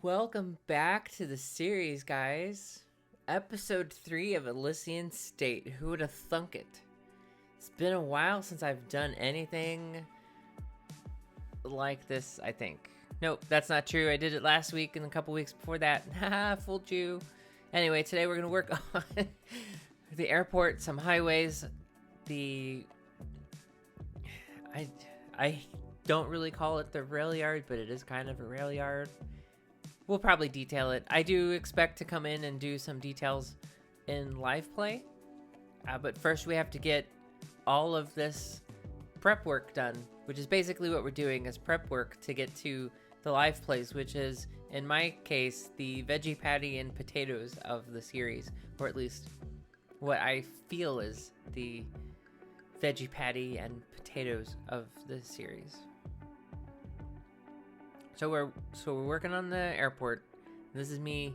Welcome back to the series, guys. Episode 3 of Elysian State. Who would have thunk it? It's been a while since I've done anything like this, I think. Nope, that's not true. I did it last week and a couple weeks before that. Haha, fooled you. Anyway, today we're going to work on the airport, some highways, I don't really call it the rail yard, but it is kind of a rail yard. We'll probably detail it. I do expect to come in and do some details in live play. But first we have to get all of this prep work done, which is basically what we're doing is prep work to get to the live plays, which is, in my case, the veggie patty and potatoes of the series, or at least what I feel is the veggie patty and potatoes of the series. So we're working on the airport. This is me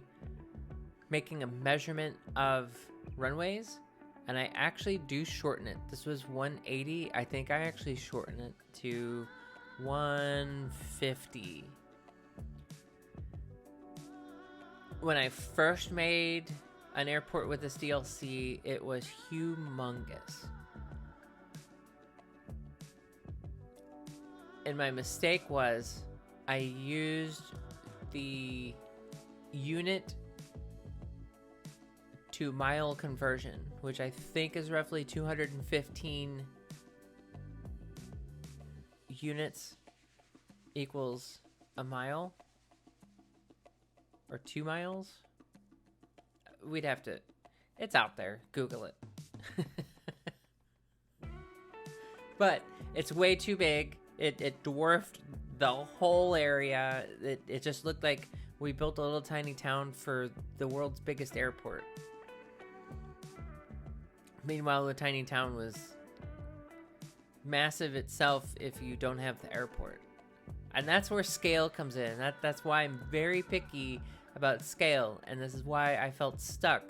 making a measurement of runways, and I actually do shorten it. This was 180. I think I actually shorten it to 150. When I first made an airport with this DLC, it was humongous. And my mistake was I used the unit to mile conversion, which I think is roughly 215 units equals a mile or 2 miles. We'd have to, it's out there, Google it. But it's way too big. It dwarfed the whole area. It just looked like we built a little tiny town for the world's biggest airport. Meanwhile, the tiny town was massive itself if you don't have the airport. And that's where scale comes in. That's why I'm very picky about scale. And this is why I felt stuck.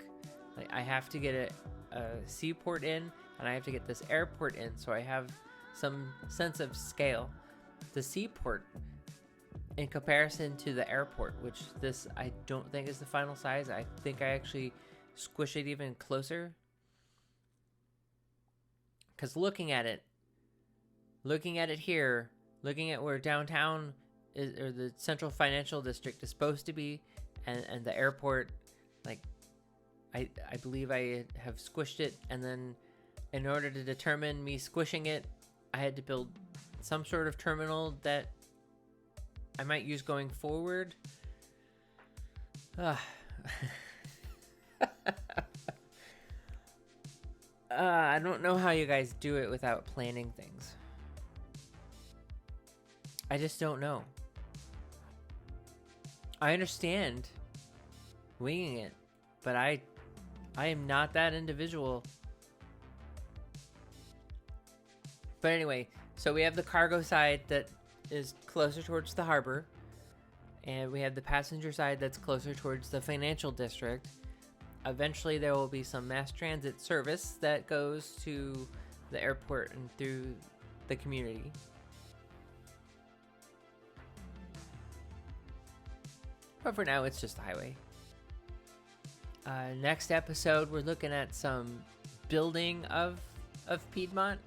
Like, I have to get a seaport in, and I have to get this airport in, so I have some sense of scale. The seaport, in comparison to the airport, which this I don't think is the final size. I think I actually squish it even closer. Because looking at it here, looking at where downtown is, or the central financial district is supposed to be, and the airport, like, I believe I have squished it, and then in order to determine me squishing it, I had to build some sort of terminal that I might use going forward. I don't know how you guys do it without planning things. I just don't know. I understand winging it, but I am not that individual. But anyway, so we have the cargo side that is closer towards the harbor, and we have the passenger side that's closer towards the financial district. Eventually there will be some mass transit service that goes to the airport and through the community. But for now, it's just a highway. Next episode, we're looking at some building of Piedmont.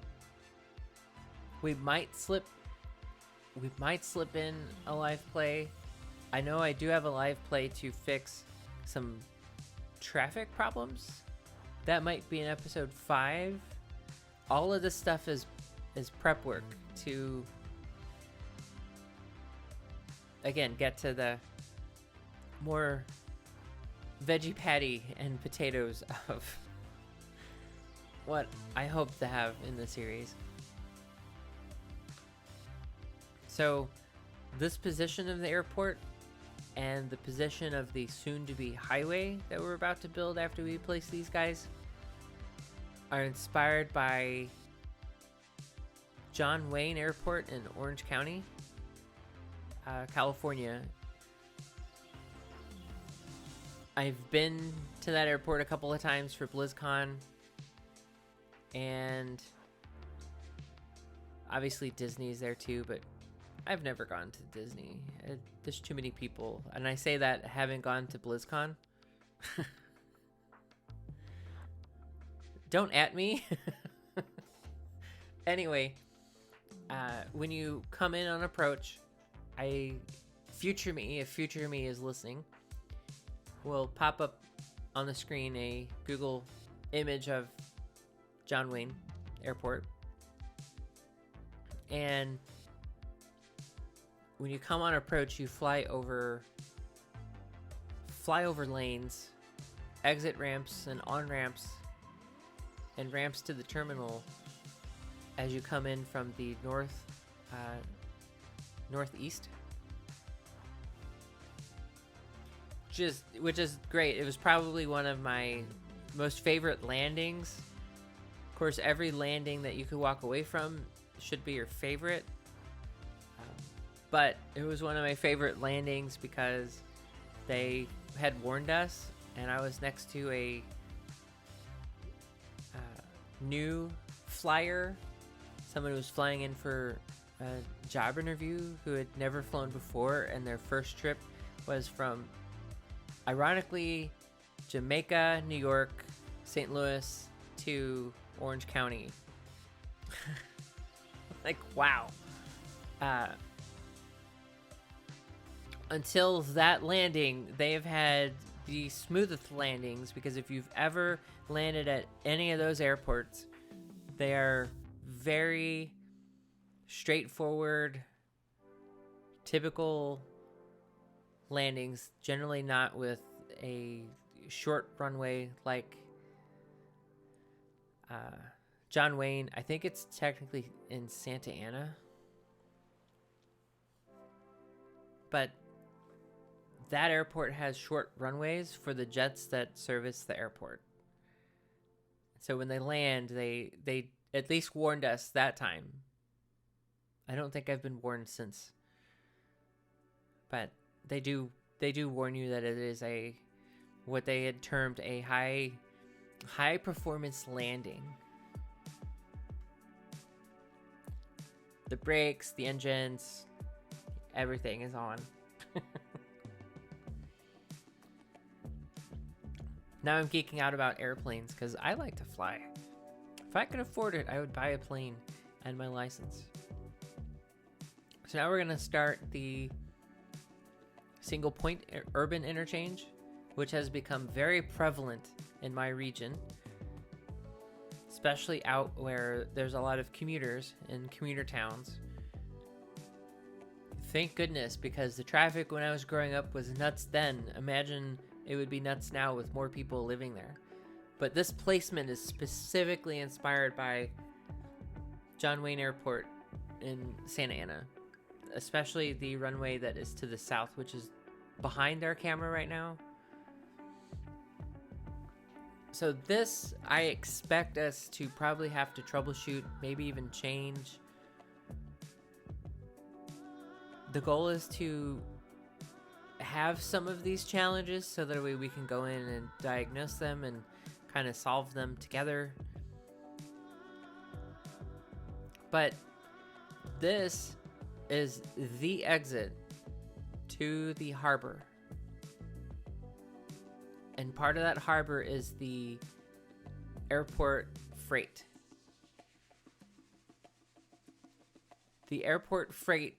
We might slip in a live play. I know I do have a live play to fix some traffic problems. That might be in episode 5. All of this stuff is prep work to, again, get to the more veggie patty and potatoes of what I hope to have in the series. So this position of the airport and the position of the soon-to-be highway that we're about to build after we place these guys are inspired by John Wayne Airport in Orange County, California. I've been to that airport a couple of times for BlizzCon, and obviously Disney's there too, but I've never gone to Disney. There's too many people. And I say that having gone to BlizzCon. Don't at me. Anyway, when you come in on approach, future me, if future me is listening, will pop up on the screen a Google image of John Wayne Airport. And when you come on approach, you fly over lanes, exit ramps and on ramps, and ramps to the terminal as you come in from the northeast. Which is great. It was probably one of my most favorite landings. Of course, every landing that you could walk away from should be your favorite. But it was one of my favorite landings because they had warned us, and I was next to a new flyer, someone who was flying in for a job interview who had never flown before, and their first trip was from, ironically, Jamaica, New York, St. Louis to Orange County. Like, wow. Until that landing, they have had the smoothest landings, because if you've ever landed at any of those airports, they are very straightforward, typical landings, generally not with a short runway like John Wayne. I think it's technically in Santa Ana, but that airport has short runways for the jets that service the airport. So when they land, they at least warned us that time. I don't think I've been warned since, but they do warn you that it is what they had termed a high performance landing. The brakes, the engines, everything is on. Now I'm geeking out about airplanes because I like to fly. If I could afford it, I would buy a plane and my license. So now we're going to start the single point urban interchange, which has become very prevalent in my region, especially out where there's a lot of commuters in commuter towns. Thank goodness, because the traffic when I was growing up was nuts then. Imagine it would be nuts now with more people living there. But this placement is specifically inspired by John Wayne Airport in Santa Ana, especially the runway that is to the south, which is behind our camera right now. So this, I expect us to probably have to troubleshoot, maybe even change. The goal is to have some of these challenges so that way we can go in and diagnose them and kind of solve them together. But this is the exit to the harbor. And part of that harbor is the airport freight. The airport freight,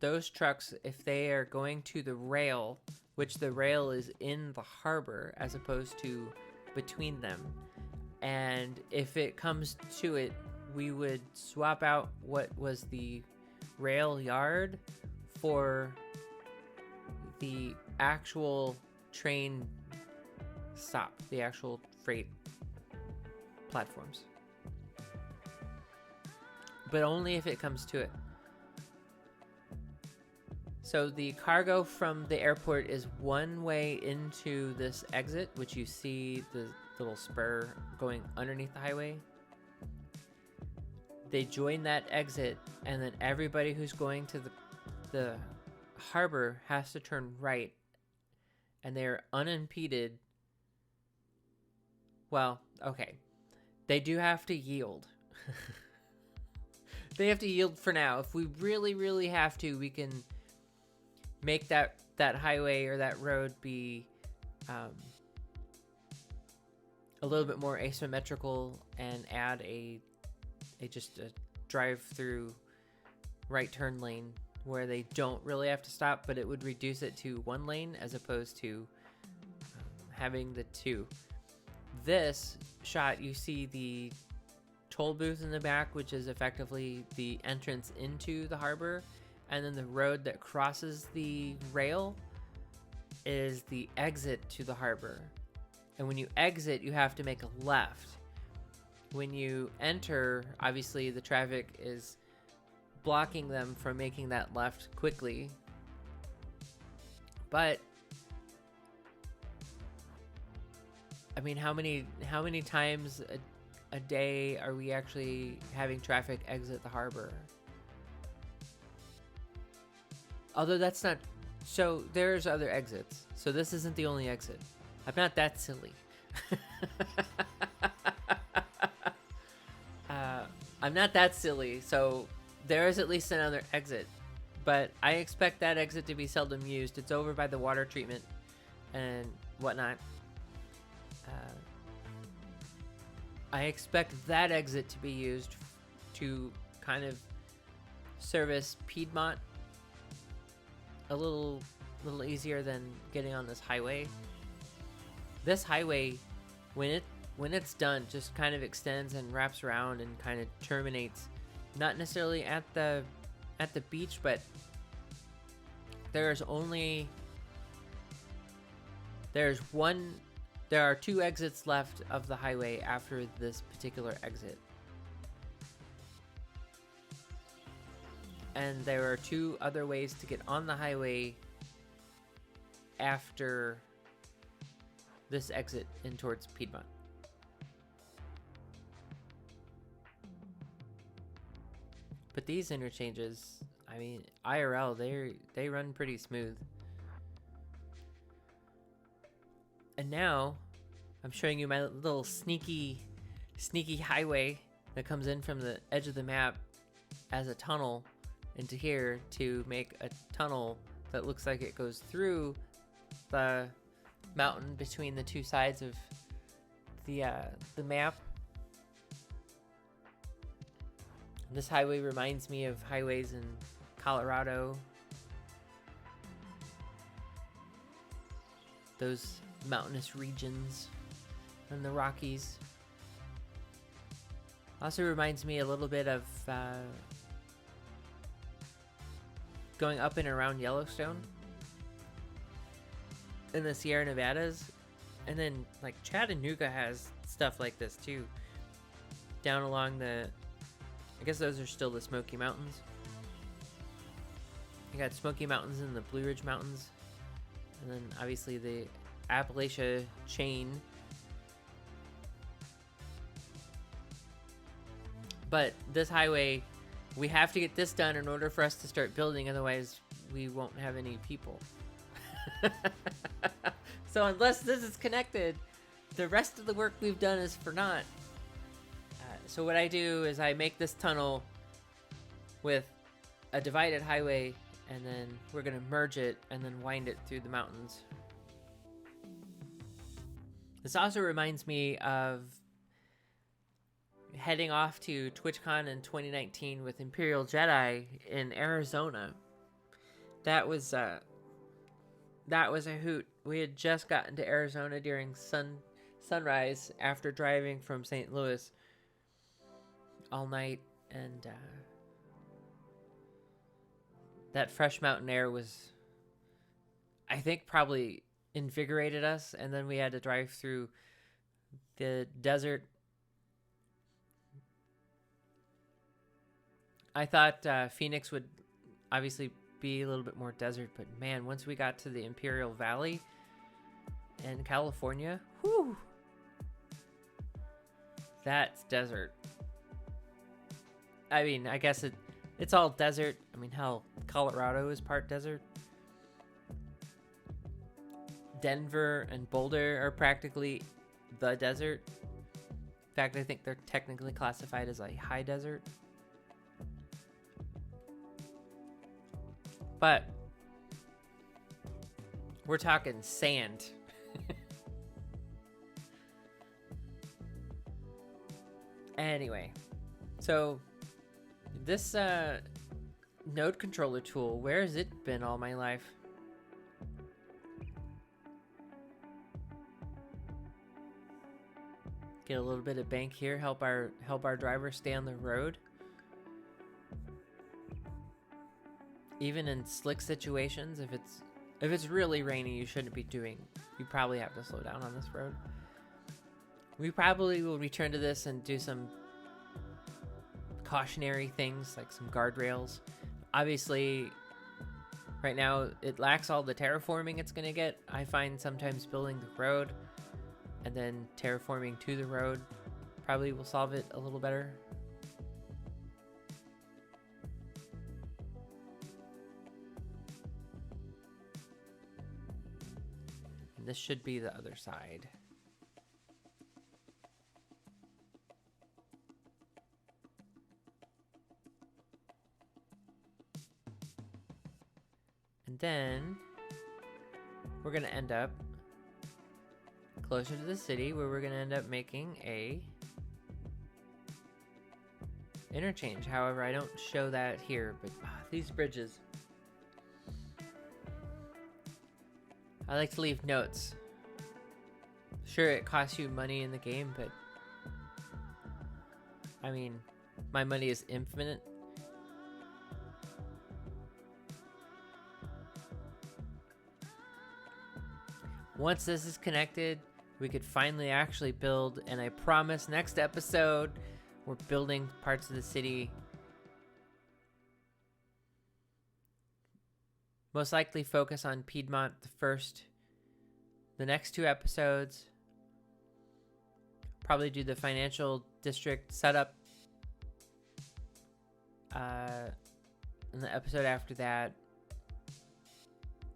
those trucks, if they are going to the rail, which the rail is in the harbor as opposed to between them, and if it comes to it, we would swap out what was the rail yard for the actual train stop, the actual freight platforms. But only if it comes to it. So the cargo from the airport is one way into this exit, which you see the little spur going underneath the highway. They join that exit, and then everybody who's going to the harbor has to turn right, and they're unimpeded. Well, okay. They do have to yield. They have to yield for now. If we really, really have to, we can make that highway or that road be a little bit more asymmetrical and add a drive-through right turn lane where they don't really have to stop, but it would reduce it to one lane as opposed to having the two. This shot, you see the toll booth in the back, which is effectively the entrance into the harbor, and then the road that crosses the rail is the exit to the harbor. And when you exit, you have to make a left. When you enter, obviously the traffic is blocking them from making that left quickly. But I mean, how many times a day are we actually having traffic exit the harbor? Although that's not, so there's other exits. So this isn't the only exit. I'm not that silly. I'm not that silly. So there is at least another exit, but I expect that exit to be seldom used. It's over by the water treatment and whatnot. I expect that exit to be used to kind of service Piedmont a little easier than getting on this highway. This highway, when it's done, just kind of extends and wraps around and kind of terminates, not necessarily at the beach, but there are two exits left of the highway after this particular exit. And there are two other ways to get on the highway after this exit in towards Piedmont. But these interchanges, I mean, IRL, they run pretty smooth. And now I'm showing you my little sneaky highway that comes in from the edge of the map as a tunnel into here to make a tunnel that looks like it goes through the mountain between the two sides of the map. This highway reminds me of highways in Colorado. Those mountainous regions and the Rockies. Also reminds me a little bit of going up and around Yellowstone in the Sierra Nevadas. And then like Chattanooga has stuff like this too. Down along I guess those are still the Smoky Mountains. You got Smoky Mountains and the Blue Ridge Mountains. And then obviously the Appalachia chain. But this highway, we have to get this done in order for us to start building, otherwise we won't have any people. So unless this is connected, the rest of the work we've done is for naught. So what I do is I make this tunnel with a divided highway, and then we're going to merge it and then wind it through the mountains. This also reminds me of heading off to TwitchCon in 2019 with Imperial Jedi in Arizona. That was a hoot. We had just gotten to Arizona during sunrise after driving from St. Louis all night, and that fresh mountain air was, I think, probably invigorated us. And then we had to drive through the desert. I thought Phoenix would obviously be a little bit more desert, but man, once we got to the Imperial Valley in California, whew, that's desert. I mean, I guess it's all desert. I mean, hell, Colorado is part desert. Denver and Boulder are practically the desert. In fact, I think they're technically classified as a high desert. But we're talking sand. Anyway, so this node controller tool, where has it been all my life? Get a little bit of bank here, help our driver stay on the road. Even in slick situations, if it's really rainy, you probably have to slow down on this road. We probably will return to this and do some cautionary things like some guardrails. Obviously, right now it lacks all the terraforming it's gonna get. I find sometimes building the road and then terraforming to the road probably will solve it a little better. And this should be the other side. And then we're going to end up closer to the city, where we're going to end up making a interchange. However, I don't show that here, but these bridges. I like to leave notes. Sure, it costs you money in the game, but I mean, my money is infinite. Once this is connected, we could finally actually build, and I promise next episode, we're building parts of the city. Most likely focus on Piedmont the next 2 episodes. Probably do the financial district setup in the episode after that.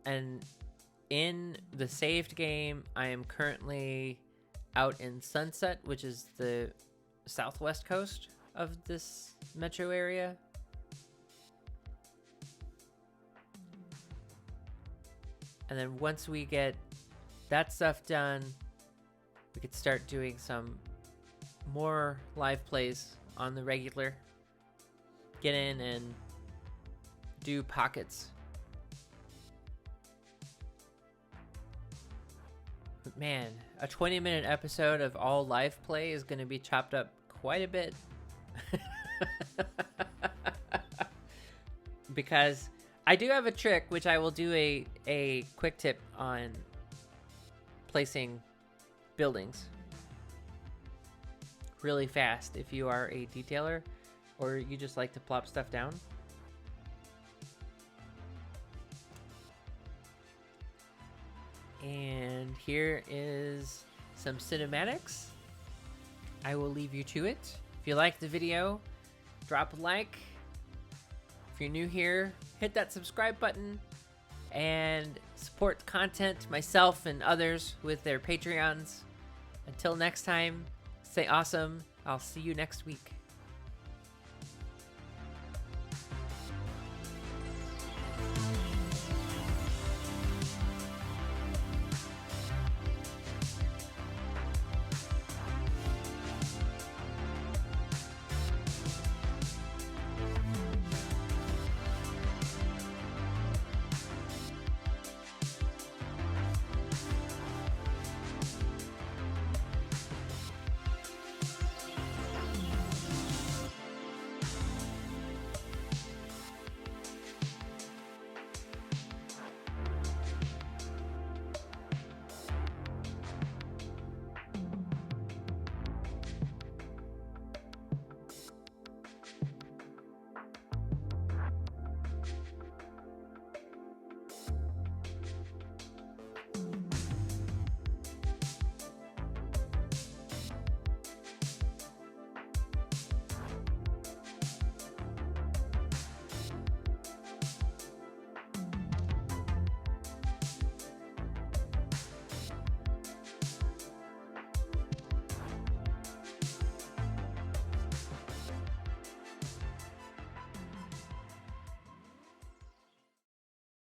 And in the saved game, I am currently out in Sunset, which is the southwest coast of this metro area. And then once we get that stuff done, we could start doing some more live plays on the regular. Get in and do pockets. But man, a 20-minute episode of all live play is going to be chopped up quite a bit. Because I do have a trick, which I will do a quick tip on placing buildings really fast if you are a detailer or you just like to plop stuff down. And here is some cinematics. I will leave you to it. If you liked the video, drop a like. If you're new here, hit that subscribe button and support content, myself and others with their Patreons. Until next time, stay awesome. I'll see you next week.